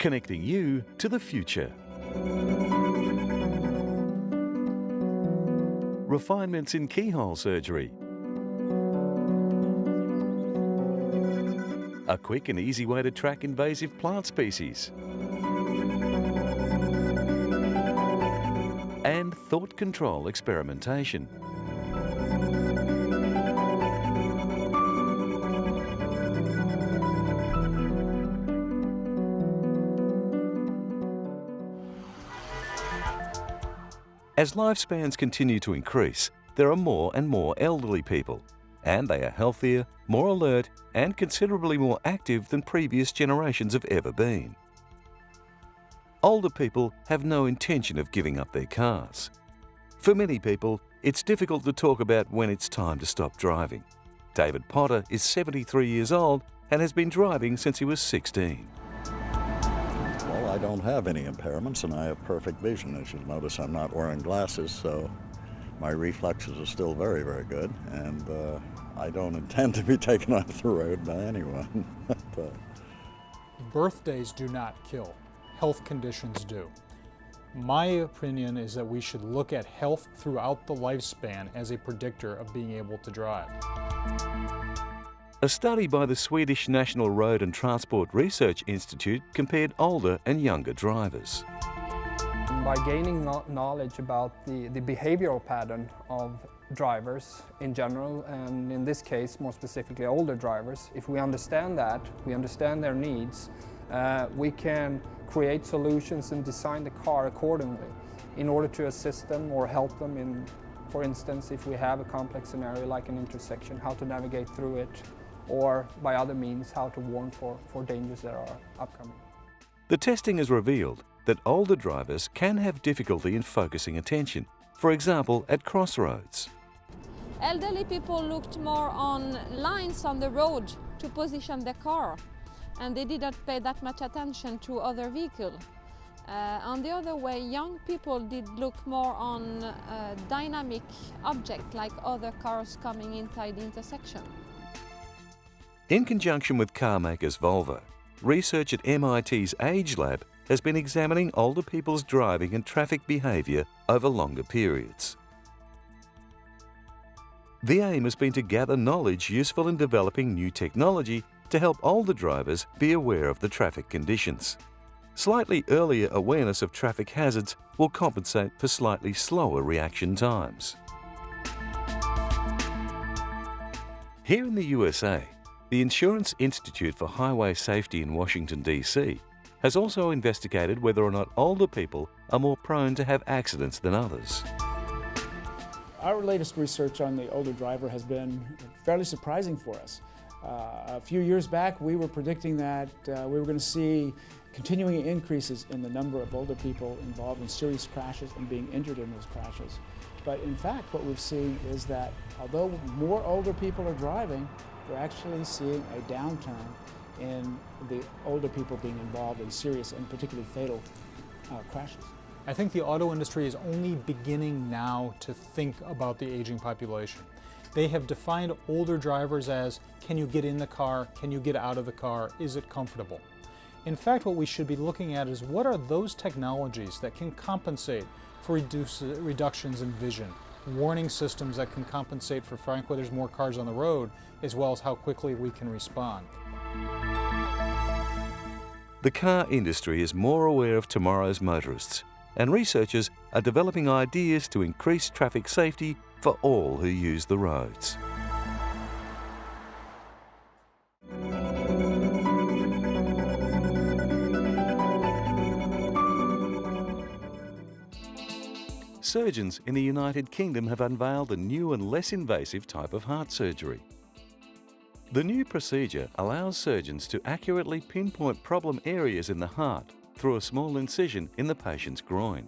connecting you to the future. Refinements in keyhole surgery. A quick and easy way to track invasive plant species. And thought control experimentation. As lifespans continue to increase, there are more and more elderly people, and they are healthier, more alert, and considerably more active than previous generations have ever been. Older people have no intention of giving up their cars. For many people, it's difficult to talk about when it's time to stop driving. David Potter is 73 years old and has been driving since he was 16. Well, I don't have any impairments and I have perfect vision. As you'll notice, I'm not wearing glasses, so my reflexes are still very, very good, and I don't intend to be taken off the road by anyone. Birthdays do not kill. Health conditions do. My opinion is that we should look at health throughout the lifespan as a predictor of being able to drive. A study by the Swedish National Road and Transport Research Institute compared older and younger drivers. By gaining knowledge about the behavioral pattern of drivers in general, and in this case more specifically older drivers, if we understand that, we understand their needs, we can create solutions and design the car accordingly in order to assist them or help them in, for instance, if we have a complex scenario like an intersection, how to navigate through it, or by other means how to warn for dangers that are upcoming. The testing has revealed that older drivers can have difficulty in focusing attention, for example at crossroads. Elderly people looked more on lines on the road to position the car, and they didn't pay that much attention to other vehicles. On the other way, young people did look more on dynamic objects like other cars coming inside the intersection. In conjunction with car makers Volvo, research at MIT's Age Lab has been examining older people's driving and traffic behaviour over longer periods. The aim has been to gather knowledge useful in developing new technology to help older drivers be aware of the traffic conditions. Slightly earlier awareness of traffic hazards will compensate for slightly slower reaction times. Here in the USA, the Insurance Institute for Highway Safety in Washington, D.C. has also investigated whether or not older people are more prone to have accidents than others. Our latest research on the older driver has been fairly surprising for us. A few years back, we were predicting that we were going to see continuing increases in the number of older people involved in serious crashes and being injured in those crashes. But in fact, what we've seen is that although more older people are driving, we're actually seeing a downturn in the older people being involved in serious and particularly fatal crashes. I think the auto industry is only beginning now to think about the aging population. They have defined older drivers as, can you get in the car, can you get out of the car, is it comfortable? In fact, what we should be looking at is what are those technologies that can compensate for reductions in vision, warning systems that can compensate for, frankly, there's more cars on the road, as well as how quickly we can respond. The car industry is more aware of tomorrow's motorists, and researchers are developing ideas to increase traffic safety for all who use the roads. Surgeons in the United Kingdom have unveiled a new and less invasive type of heart surgery. The new procedure allows surgeons to accurately pinpoint problem areas in the heart through a small incision in the patient's groin.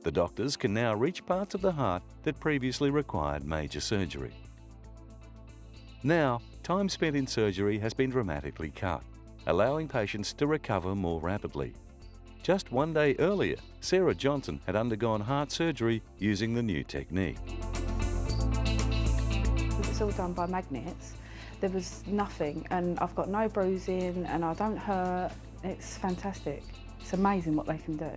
The doctors can now reach parts of the heart that previously required major surgery. Now, time spent in surgery has been dramatically cut, allowing patients to recover more rapidly. Just one day earlier, Sarah Johnson had undergone heart surgery using the new technique. It's all done by magnets. There was nothing, and I've got no bruising and I don't hurt. It's fantastic. It's amazing what they can do.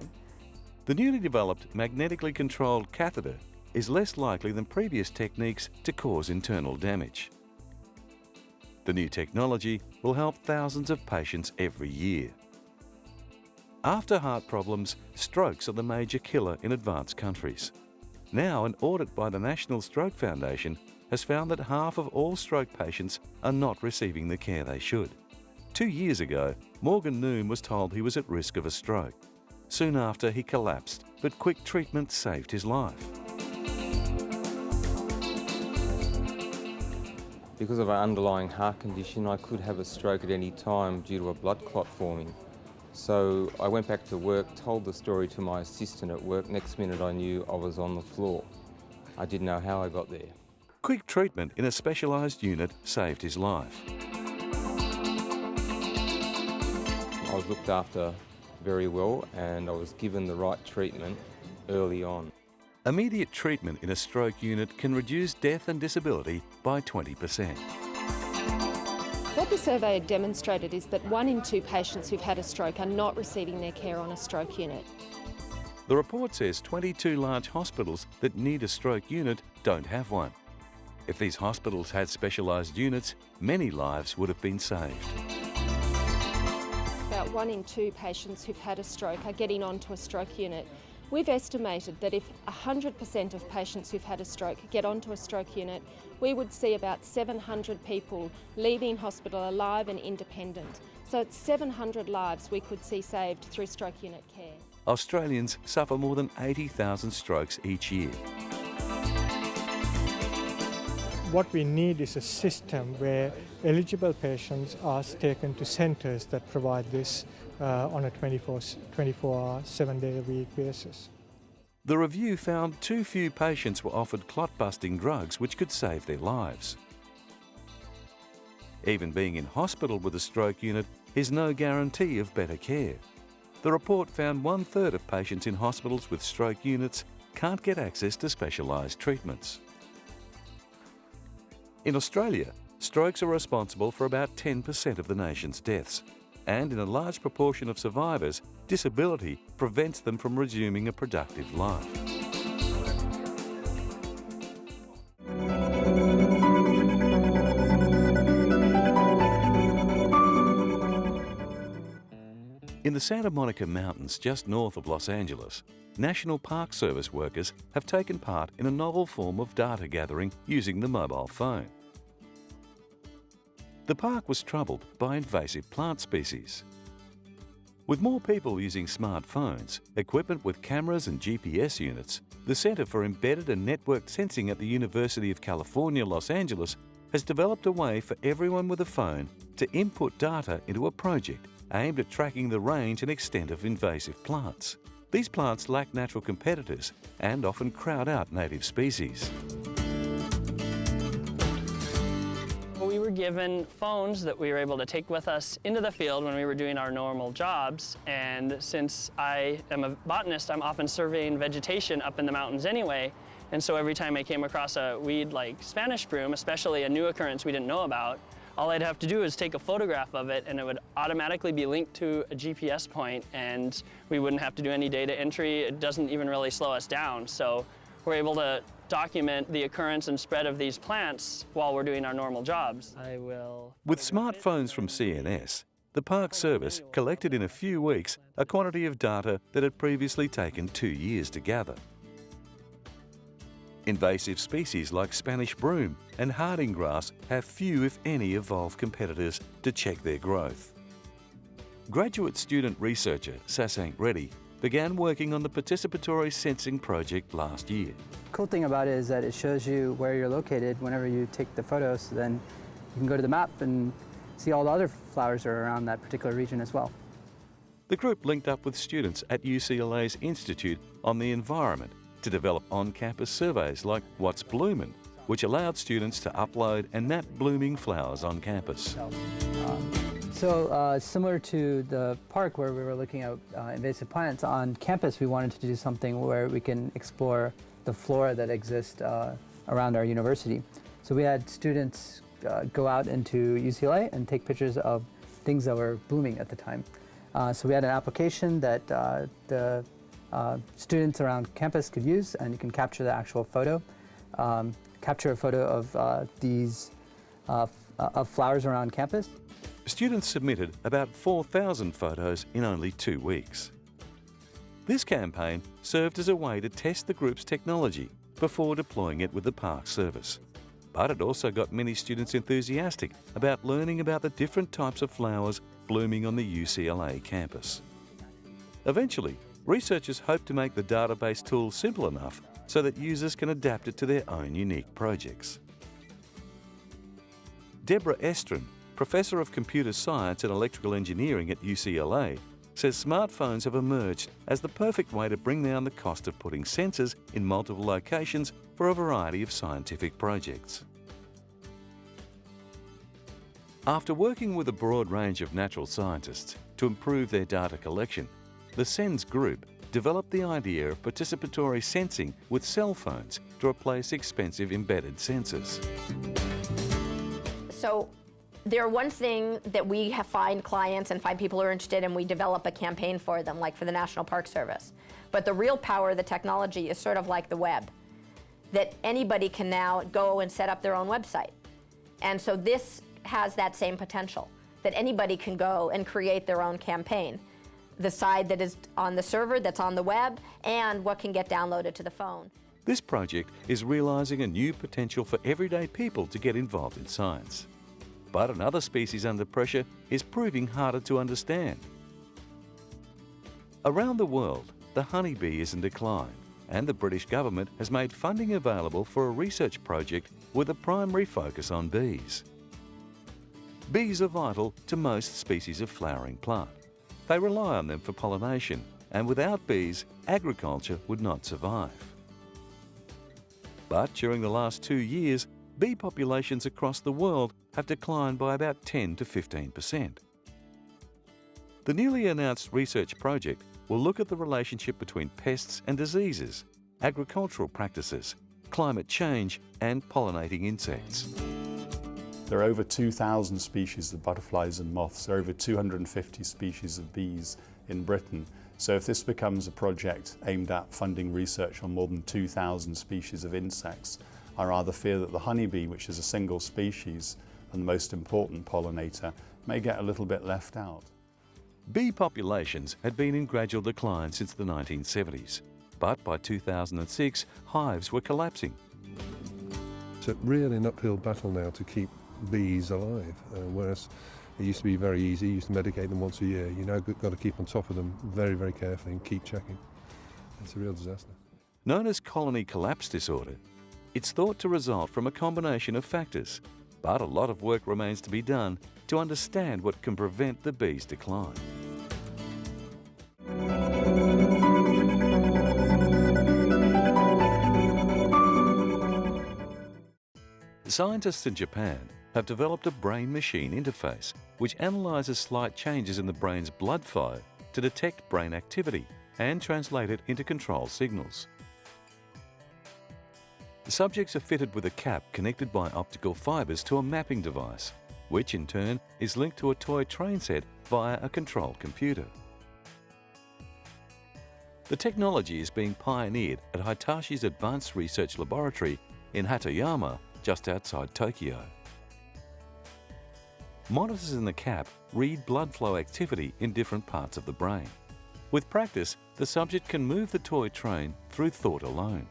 The newly developed magnetically controlled catheter is less likely than previous techniques to cause internal damage. The new technology will help thousands of patients every year. After heart problems, strokes are the major killer in advanced countries. Now, an audit by the National Stroke Foundation has found that half of all stroke patients are not receiving the care they should. 2 years ago, Morgan Noom was told he was at risk of a stroke. Soon after, he collapsed, but quick treatment saved his life. Because of an underlying heart condition, I could have a stroke at any time due to a blood clot forming. So I went back to work, told the story to my assistant at work. Next minute I knew I was on the floor. I didn't know how I got there. Quick treatment in a specialised unit saved his life. I was looked after very well and I was given the right treatment early on. Immediate treatment in a stroke unit can reduce death and disability by 20%. What the survey had demonstrated is that 1 in 2 patients who've had a stroke are not receiving their care on a stroke unit. The report says 22 large hospitals that need a stroke unit don't have one. If these hospitals had specialised units, many lives would have been saved. About 1 in 2 patients who've had a stroke are getting onto a stroke unit. We've estimated that if 100% of patients who've had a stroke get onto a stroke unit, we would see about 700 people leaving hospital alive and independent. So it's 700 lives we could see saved through stroke unit care. Australians suffer more than 80,000 strokes each year. What we need is a system where eligible patients are taken to centres that provide this on a 24-hour, 7-day-a-week basis. The review found too few patients were offered clot-busting drugs which could save their lives. Even being in hospital with a stroke unit is no guarantee of better care. The report found 1/3 of patients in hospitals with stroke units can't get access to specialised treatments. In Australia, strokes are responsible for about 10% of the nation's deaths, and in a large proportion of survivors, disability prevents them from resuming a productive life. In the Santa Monica Mountains, just north of Los Angeles, National Park Service workers have taken part in a novel form of data gathering using the mobile phone. The park was troubled by invasive plant species. With more people using smartphones, equipment with cameras and GPS units, the Centre for Embedded and Networked Sensing at the University of California, Los Angeles has developed a way for everyone with a phone to input data into a project aimed at tracking the range and extent of invasive plants. These plants lack natural competitors and often crowd out native species. We were given phones that we were able to take with us into the field when we were doing our normal jobs, and since I am a botanist, I'm often surveying vegetation up in the mountains anyway, and so every time I came across a weed like Spanish broom, especially a new occurrence we didn't know about, all I'd have to do is take a photograph of it and it would automatically be linked to a GPS point and we wouldn't have to do any data entry. It doesn't even really slow us down. So we're able to document the occurrence and spread of these plants while we're doing our normal jobs. With smartphones from CNS, the Park Service collected in a few weeks a quantity of data that had previously taken 2 years to gather. Invasive species like Spanish broom and harding grass have few, if any, evolved competitors to check their growth. Graduate student researcher Sasank Reddy began working on the participatory sensing project last year. The cool thing about it is that it shows you where you're located whenever you take the photos, so then you can go to the map and see all the other flowers that are around that particular region as well. The group linked up with students at UCLA's Institute on the Environment to develop on-campus surveys like What's Bloomin', which allowed students to upload and map blooming flowers on campus. Similar to the park where we were looking at invasive plants, on campus we wanted to do something where we can explore the flora that exists around our university. So we had students go out into UCLA and take pictures of things that were blooming at the time. So we had an application that the students around campus could use, and you can capture the actual photo. Capture a photo of of flowers around campus. Students submitted about 4,000 photos in only 2 weeks. This campaign served as a way to test the group's technology before deploying it with the Park Service. But it also got many students enthusiastic about learning about the different types of flowers blooming on the UCLA campus. Eventually, researchers hope to make the database tool simple enough so that users can adapt it to their own unique projects. Deborah Estrin, Professor of Computer Science and Electrical Engineering at UCLA, says smartphones have emerged as the perfect way to bring down the cost of putting sensors in multiple locations for a variety of scientific projects. After working with a broad range of natural scientists to improve their data collection, the SENS group developed the idea of participatory sensing with cell phones to replace expensive embedded sensors. So one thing that we find clients and find people who are interested in, we develop a campaign for them, like for the National Park Service. But the real power of the technology is sort of like the web, that anybody can now go and set up their own website. And so this has that same potential, that anybody can go and create their own campaign. The side that is on the server, that's on the web, and what can get downloaded to the phone. This project is realising a new potential for everyday people to get involved in science. But another species under pressure is proving harder to understand. Around the world, the honeybee is in decline, and the British government has made funding available for a research project with a primary focus on bees. Bees are vital to most species of flowering plant. They rely on them for pollination, and without bees, agriculture would not survive. But during the last 2 years, bee populations across the world have declined by about 10 to 15%. The newly announced research project will look at the relationship between pests and diseases, agricultural practices, climate change, and pollinating insects. There are over 2,000 species of butterflies and moths. There are over 250 species of bees in Britain. So if this becomes a project aimed at funding research on more than 2,000 species of insects, I rather fear that the honeybee, which is a single species and the most important pollinator, may get a little bit left out. Bee populations had been in gradual decline since the 1970s, but by 2006, hives were collapsing. It's a really an uphill battle now to keep bees alive, whereas it used to be very easy. You used to medicate them once a year. You now got to keep on top of them very, very carefully and keep checking. It's a real disaster. Known as colony collapse disorder, it's thought to result from a combination of factors, but a lot of work remains to be done to understand what can prevent the bees' decline. Scientists in Japan have developed a brain-machine interface which analyses slight changes in the brain's blood flow to detect brain activity and translate it into control signals. The subjects are fitted with a cap connected by optical fibres to a mapping device, which in turn is linked to a toy train set via a control computer. The technology is being pioneered at Hitashi's Advanced Research Laboratory in Hatoyama, just outside Tokyo. Monitors in the cap read blood flow activity in different parts of the brain. With practice, the subject can move the toy train through thought alone.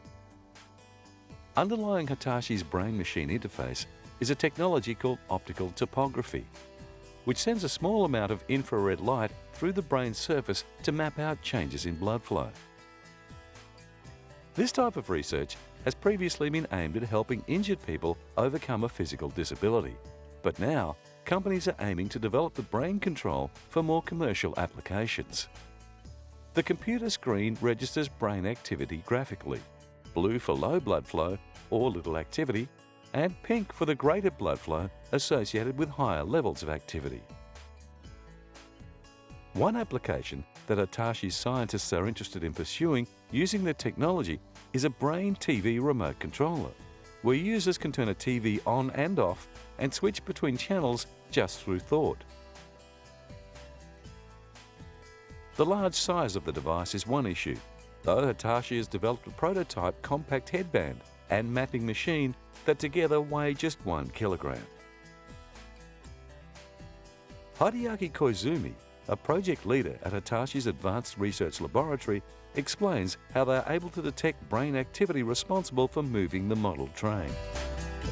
Underlying Hitashi's brain-machine interface is a technology called optical topography, which sends a small amount of infrared light through the brain's surface to map out changes in blood flow. This type of research has previously been aimed at helping injured people overcome a physical disability, but now companies are aiming to develop the brain control for more commercial applications. The computer screen registers brain activity graphically, blue for low blood flow or little activity, and pink for the greater blood flow associated with higher levels of activity. One application that Hitashi's scientists are interested in pursuing using their technology is a brain TV remote controller, where users can turn a TV on and off and switch between channels just through thought. The large size of the device is one issue, though Hitachi has developed a prototype compact headband and mapping machine that together weigh just 1 kilogram. Hideaki Koizumi, a project leader at Hitachi's Advanced Research Laboratory, explains how they are able to detect brain activity responsible for moving the model train.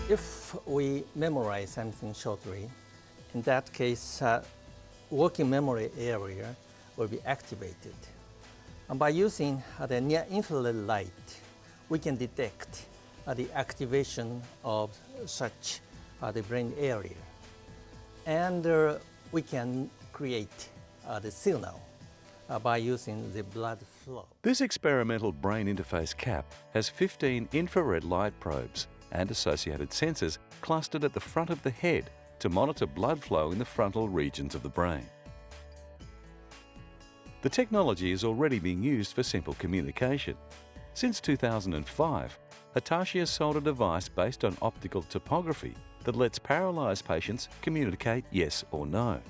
If we memorize something shortly, in that case, working memory area will be activated. And by using the near-infrared light, we can detect the activation of such the brain area. And we can create the signal by using the blood flow. This experimental brain interface cap has 15 infrared light probes and associated sensors clustered at the front of the head to monitor blood flow in the frontal regions of the brain. The technology is already being used for simple communication. Since 2005, Hitachi has sold a device based on optical topography that lets paralysed patients communicate yes or no.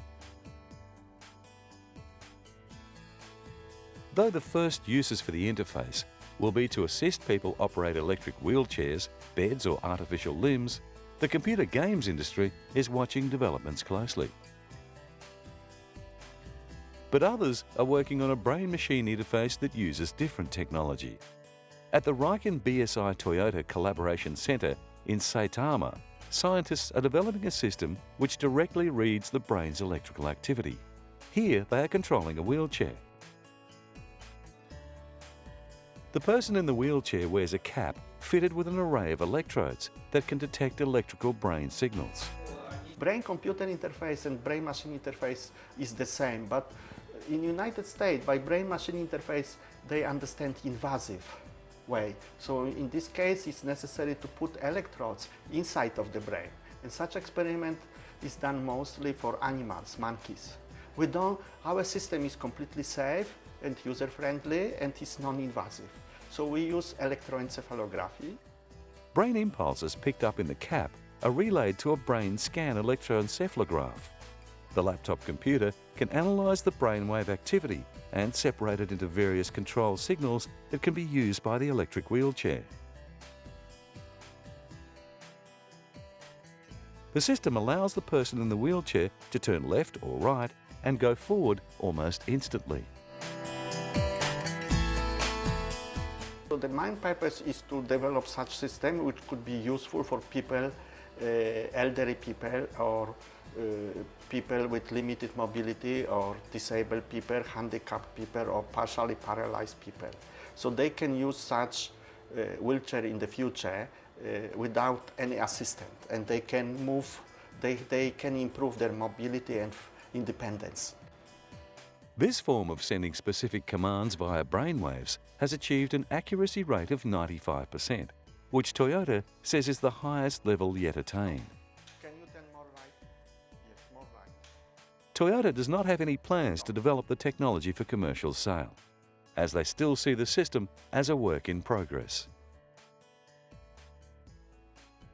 Though the first uses for the interface will be to assist people operate electric wheelchairs, beds or artificial limbs, the computer games industry is watching developments closely. But others are working on a brain-machine interface that uses different technology. At the Riken BSI Toyota Collaboration Centre in Saitama, scientists are developing a system which directly reads the brain's electrical activity. Here they are controlling a wheelchair. The person in the wheelchair wears a cap fitted with an array of electrodes that can detect electrical brain signals. Brain-computer interface and brain-machine interface is the same, but in the United States, by brain-machine interface, they understand invasive way. So in this case, it's necessary to put electrodes inside of the brain. And such experiment is done mostly for animals, monkeys. Our system is completely safe and user-friendly and is non-invasive. So we use electroencephalography. Brain impulses picked up in the cap are relayed to a brain scan electroencephalograph. The laptop computer can analyse the brainwave activity and separate it into various control signals that can be used by the electric wheelchair. The system allows the person in the wheelchair to turn left or right and go forward almost instantly. So the main purpose is to develop such system which could be useful for people, elderly people or people with limited mobility or disabled people, handicapped people or partially paralyzed people. So they can use such wheelchair in the future without any assistant, and they can move, they can improve their mobility and independence. This form of sending specific commands via brainwaves has achieved an accuracy rate of 95%, which Toyota says is the highest level yet attained. Can you turn more right? Yes, more right. Toyota does not have any plans to develop the technology for commercial sale, as they still see the system as a work in progress.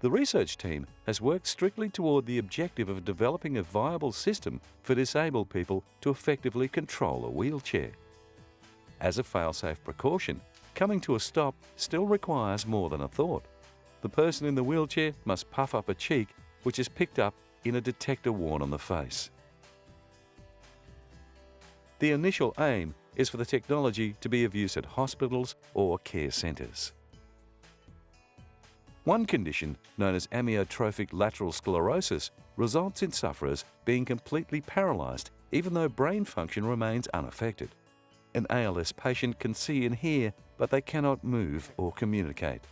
The research team has worked strictly toward the objective of developing a viable system for disabled people to effectively control a wheelchair. As a fail-safe precaution, coming to a stop still requires more than a thought. The person in the wheelchair must puff up a cheek, which is picked up in a detector worn on the face. The initial aim is for the technology to be of use at hospitals or care centres. One condition, known as amyotrophic lateral sclerosis, results in sufferers being completely paralysed even though brain function remains unaffected. An ALS patient can see and hear, but they cannot move or communicate.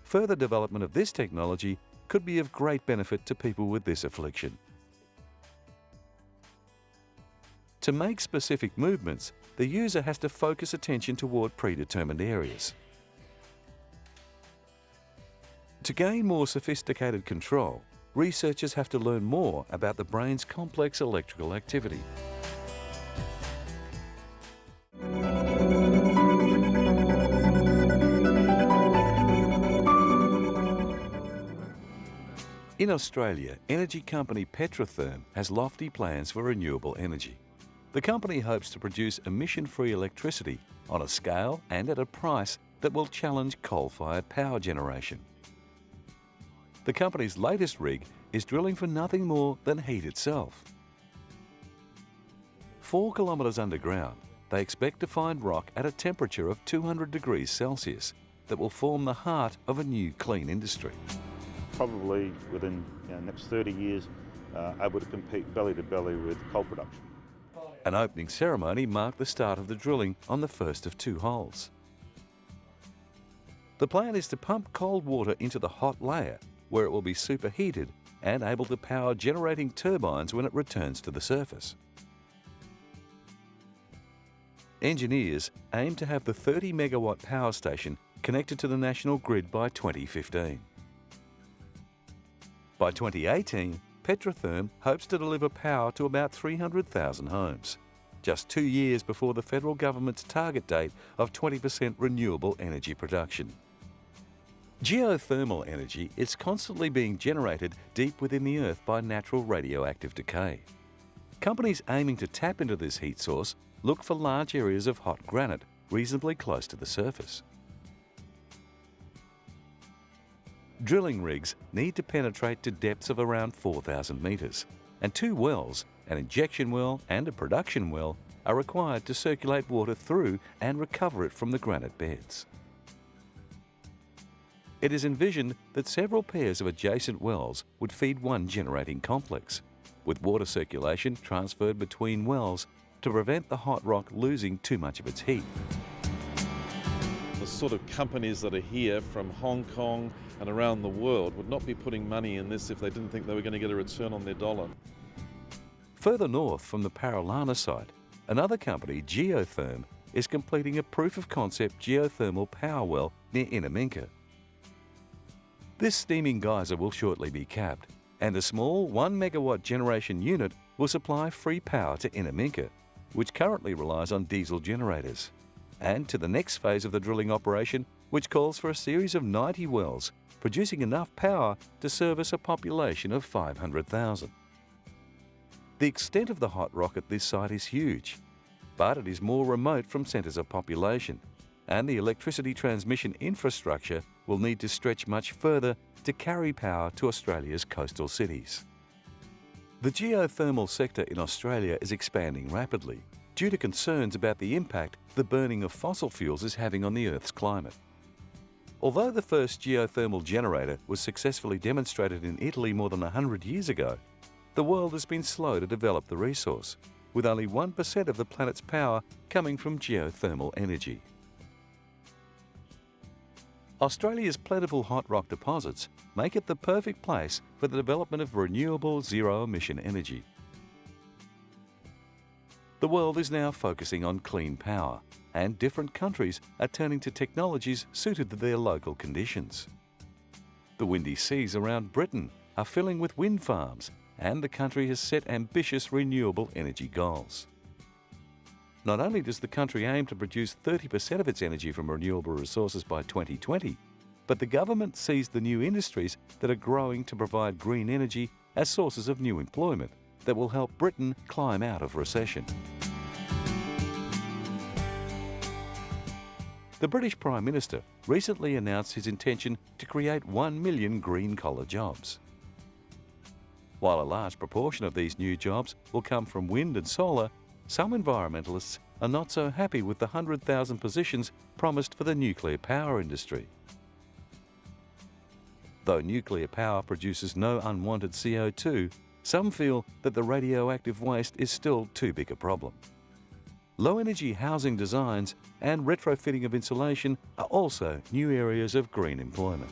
Further development of this technology could be of great benefit to people with this affliction. To make specific movements, the user has to focus attention toward predetermined areas. To gain more sophisticated control, researchers have to learn more about the brain's complex electrical activity. In Australia, energy company Petrotherm has lofty plans for renewable energy. The company hopes to produce emission-free electricity on a scale and at a price that will challenge coal-fired power generation. The company's latest rig is drilling for nothing more than heat itself. 4 kilometres underground, they expect to find rock at a temperature of 200 degrees Celsius that will form the heart of a new clean industry. Probably within the next 30 years, able to compete belly to belly with coal production. An opening ceremony marked the start of the drilling on the first of 2 holes. The plan is to pump cold water into the hot layer, where it will be superheated and able to power generating turbines when it returns to the surface. Engineers aim to have the 30 megawatt power station connected to the national grid by 2015. By 2018, Petrotherm hopes to deliver power to about 300,000 homes, just 2 years before the federal government's target date of 20% renewable energy production. Geothermal energy is constantly being generated deep within the earth by natural radioactive decay. Companies aiming to tap into this heat source look for large areas of hot granite reasonably close to the surface. Drilling rigs need to penetrate to depths of around 4,000 metres, and 2 wells, an injection well and a production well, are required to circulate water through and recover it from the granite beds. It is envisioned that several pairs of adjacent wells would feed one generating complex, with water circulation transferred between wells to prevent the hot rock losing too much of its heat. The sort of companies that are here from Hong Kong and around the world would not be putting money in this if they didn't think they were going to get a return on their dollar. Further north from the Paralana site, another company, Geotherm, is completing a proof-of-concept geothermal power well near Inaminka. This steaming geyser will shortly be capped, and a small 1 megawatt generation unit will supply free power to Inaminka, which currently relies on diesel generators, and to the next phase of the drilling operation, which calls for a series of 90 wells, producing enough power to service a population of 500,000. The extent of the hot rock at this site is huge, but it is more remote from centres of population, and the electricity transmission infrastructure will need to stretch much further to carry power to Australia's coastal cities. The geothermal sector in Australia is expanding rapidly due to concerns about the impact the burning of fossil fuels is having on the Earth's climate. Although the first geothermal generator was successfully demonstrated in Italy more than 100 years ago, the world has been slow to develop the resource, with only 1% of the planet's power coming from geothermal energy. Australia's plentiful hot rock deposits make it the perfect place for the development of renewable zero-emission energy. The world is now focusing on clean power, and different countries are turning to technologies suited to their local conditions. The windy seas around Britain are filling with wind farms, and the country has set ambitious renewable energy goals. Not only does the country aim to produce 30% of its energy from renewable resources by 2020, but the government sees the new industries that are growing to provide green energy as sources of new employment that will help Britain climb out of recession. The British Prime Minister recently announced his intention to create 1 million green-collar jobs. While a large proportion of these new jobs will come from wind and solar, some environmentalists are not so happy with the 100,000 positions promised for the nuclear power industry. Though nuclear power produces no unwanted CO2, some feel that the radioactive waste is still too big a problem. Low-energy housing designs and retrofitting of insulation are also new areas of green employment.